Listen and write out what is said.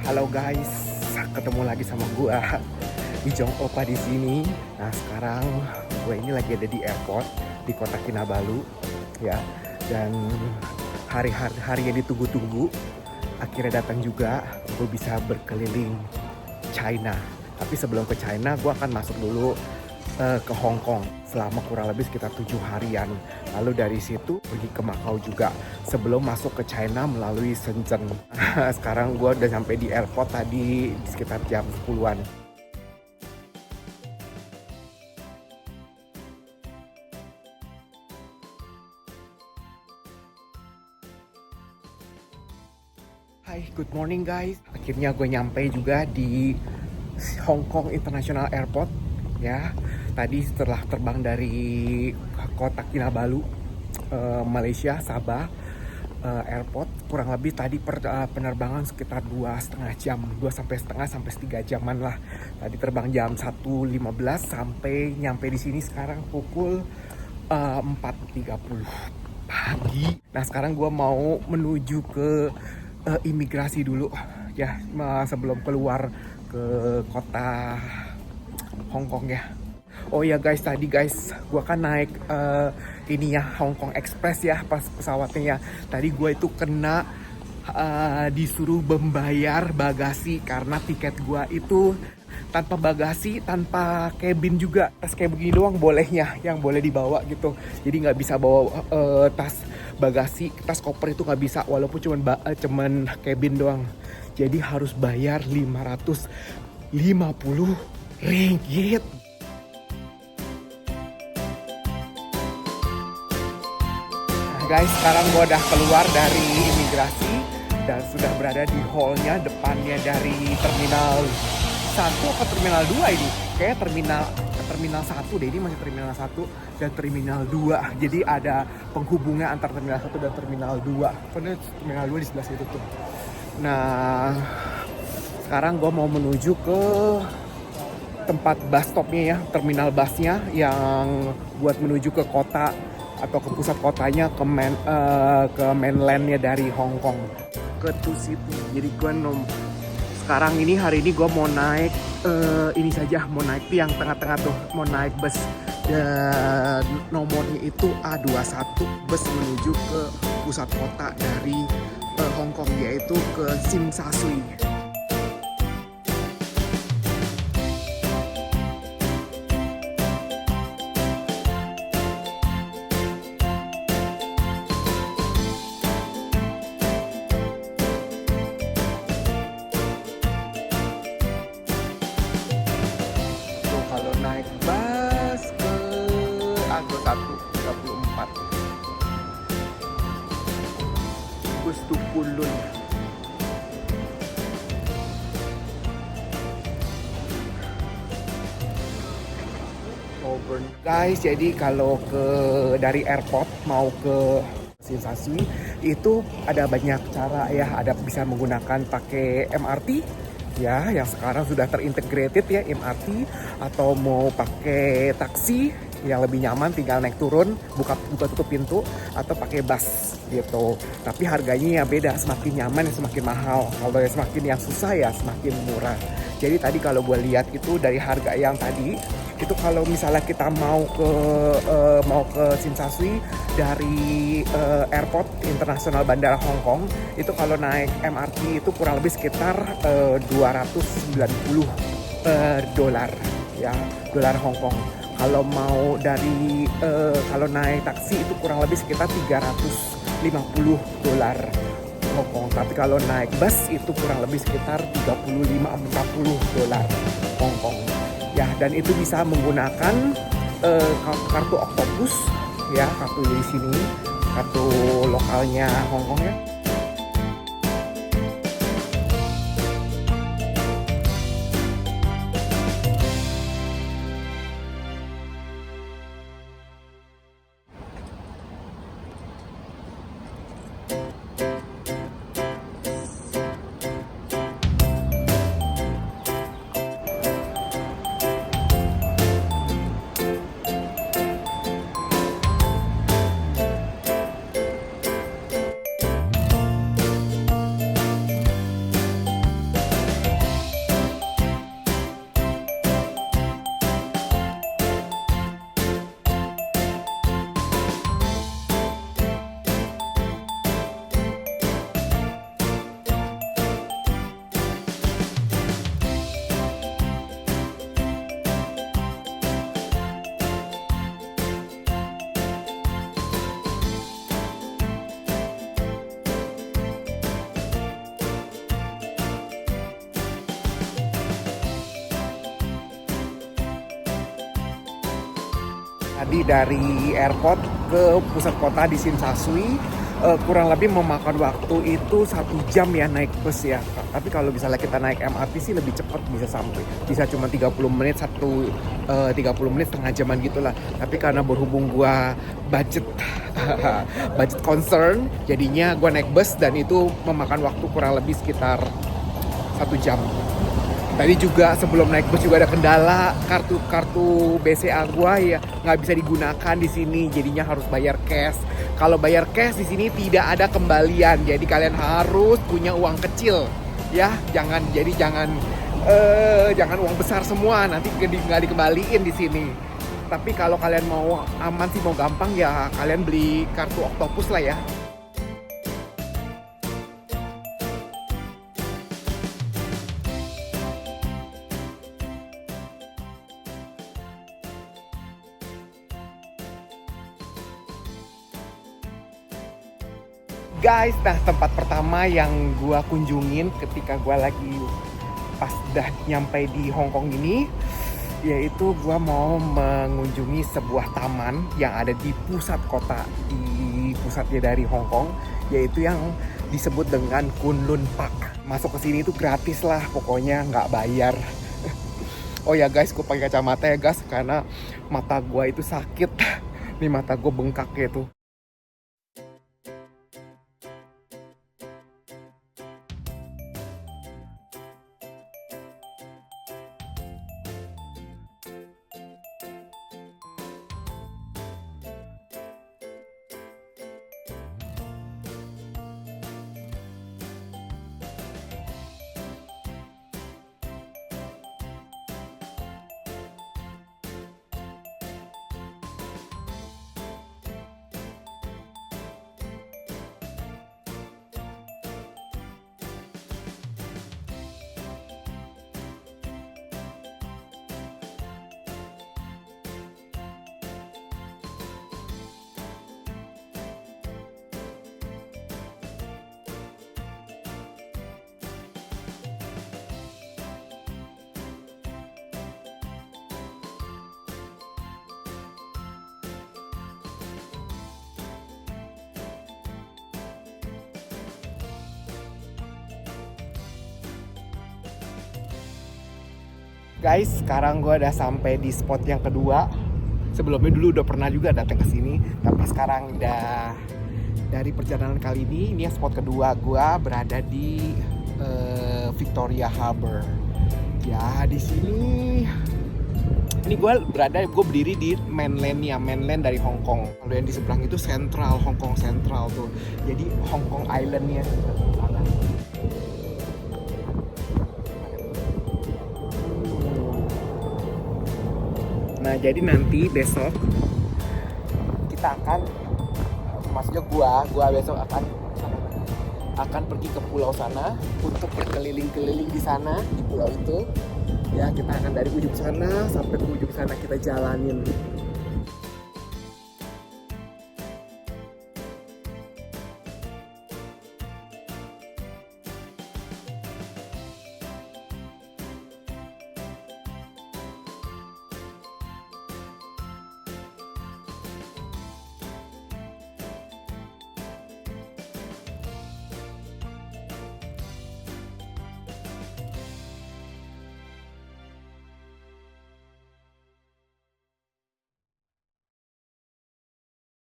Halo guys, ketemu lagi sama gua Ijong Opa di sini. Nah sekarang gue ini lagi ada di airport di kota Kinabalu, ya. Dan hari yang ditunggu-tunggu akhirnya datang juga. Gue bisa berkeliling China. Tapi sebelum ke China, gue akan masuk dulu ke Hong Kong selama kurang lebih sekitar 7 harian. Lalu dari situ pergi ke Macau juga sebelum masuk ke China melalui Shenzhen. Sekarang gue udah sampai di airport tadi di sekitar jam 10-an. Hai, good morning guys. Akhirnya gue nyampe juga di Hong Kong International Airport, ya. Tadi setelah terbang dari kota Kinabalu, Malaysia, Sabah Airport, kurang lebih tadi penerbangan sekitar 2,5 jam, 2 sampai 3 jaman lah. Tadi terbang jam 1.15 sampai nyampe di sini sekarang pukul 4.30 pagi. Nah sekarang gue mau menuju ke imigrasi dulu, ya, sebelum keluar ke kota Hong Kong, ya. Oh ya guys, tadi guys, gue kan naik ini ya, Hong Kong Express ya, pas pesawatnya ya. Tadi gue itu kena disuruh membayar bagasi karena tiket gue itu tanpa bagasi, tanpa cabin juga. Tas kayak begini doang bolehnya, yang boleh dibawa gitu. Jadi nggak bisa bawa tas bagasi, tas koper itu nggak bisa, walaupun cuman cabin doang. Jadi harus bayar 550 ringgit. Guys, sekarang gue udah keluar dari imigrasi dan sudah berada di hallnya, depannya dari terminal 1 atau terminal 2 ini. Kayak terminal 1 deh, ini masih terminal 1 dan terminal 2. Jadi ada penghubungnya antara terminal 1 dan terminal 2. Karena terminal 2 di sebelah situ tuh. Nah, sekarang gue mau menuju ke tempat bus stopnya ya, terminal busnya yang buat menuju ke kota atau ke pusat kotanya, ke mainlandnya dari Hong Kong, ke Two City. Jadi gue sekarang ini hari ini gue mau naik ini saja, mau naik yang tengah-tengah tuh, mau naik bus dan nomornya itu A21, bus menuju ke pusat kota dari Hong Kong, yaitu ke Tsim Sha Tsui. Kalau naik bus ke A21 34 bus Tukulun. Guys, jadi kalau dari airport mau ke Tsim Sha Tsui itu ada banyak cara ya. Ada bisa menggunakan pakai MRT ya, yang sekarang sudah terintegrated ya, MRT, atau mau pakai taksi yang lebih nyaman, tinggal naik turun, buka tutup pintu, atau pakai bus gitu. Tapi harganya ya beda, semakin nyaman ya semakin mahal. Kalau semakin yang susah ya semakin murah. Jadi tadi kalau gue lihat itu dari harga yang tadi itu, kalau misalnya kita mau ke Tsim Sha Tsui dari airport internasional bandara Hong Kong, itu kalau naik MRT itu kurang lebih sekitar 290 dolar ya, dolar Hong Kong. Kalau mau kalau naik taksi itu kurang lebih sekitar 350 dolar Hong Kong. Tapi kalau naik bus itu kurang lebih sekitar 35-40 dolar Hong Kong. Ya, dan itu bisa menggunakan kartu Octopus ya, kartu di sini, kartu lokalnya Hong Kong ya. Tadi dari airport ke pusat kota di Sinsasui kurang lebih memakan waktu itu 1 jam ya naik bus ya. Tapi kalau misalnya kita naik MRT sih lebih cepat, bisa sampai, bisa cuma 30 menit, 30 menit setengah jaman gitulah. Tapi karena berhubung gua budget budget concern, jadinya gua naik bus dan itu memakan waktu kurang lebih sekitar 1 jam. Tadi juga sebelum naik bus juga ada kendala, kartu BCA gua ya nggak bisa digunakan di sini, jadinya harus bayar cash. Kalau bayar cash di sini tidak ada kembalian, jadi kalian harus punya uang kecil ya, jangan uang besar semua, nanti nggak dikembaliin di sini. Tapi kalau kalian mau aman sih, mau gampang ya kalian beli kartu Octopus lah ya. Guys, nah tempat pertama yang gua kunjungin ketika gua lagi pas dah nyampe di Hong Kong ini, yaitu gua mau mengunjungi sebuah taman yang ada di pusat kota, di pusatnya dari Hong Kong, yaitu yang disebut dengan Kunlun Park. Masuk ke sini itu gratis lah, pokoknya nggak bayar. Oh ya guys, gua pakai kacamata ya guys, karena mata gua itu sakit. Nih mata gua bengkak gitu. Guys, sekarang gue udah sampai di spot yang kedua. Sebelumnya dulu udah pernah juga datang ke sini, tapi sekarang udah dari perjalanan kali ini spot kedua gue berada di Victoria Harbour. Ya di sini, ini gue berdiri di mainland dari Hong Kong. Kalau yang di seberang itu Central, Hong Kong Central tuh. Jadi Hong Kong Islandnya. Nah jadi nanti besok kita akan, maksudnya gua besok akan pergi ke pulau sana untuk berkeliling-keliling di sana, di pulau itu. Ya kita akan dari ujung sana sampai ke ujung sana kita jalanin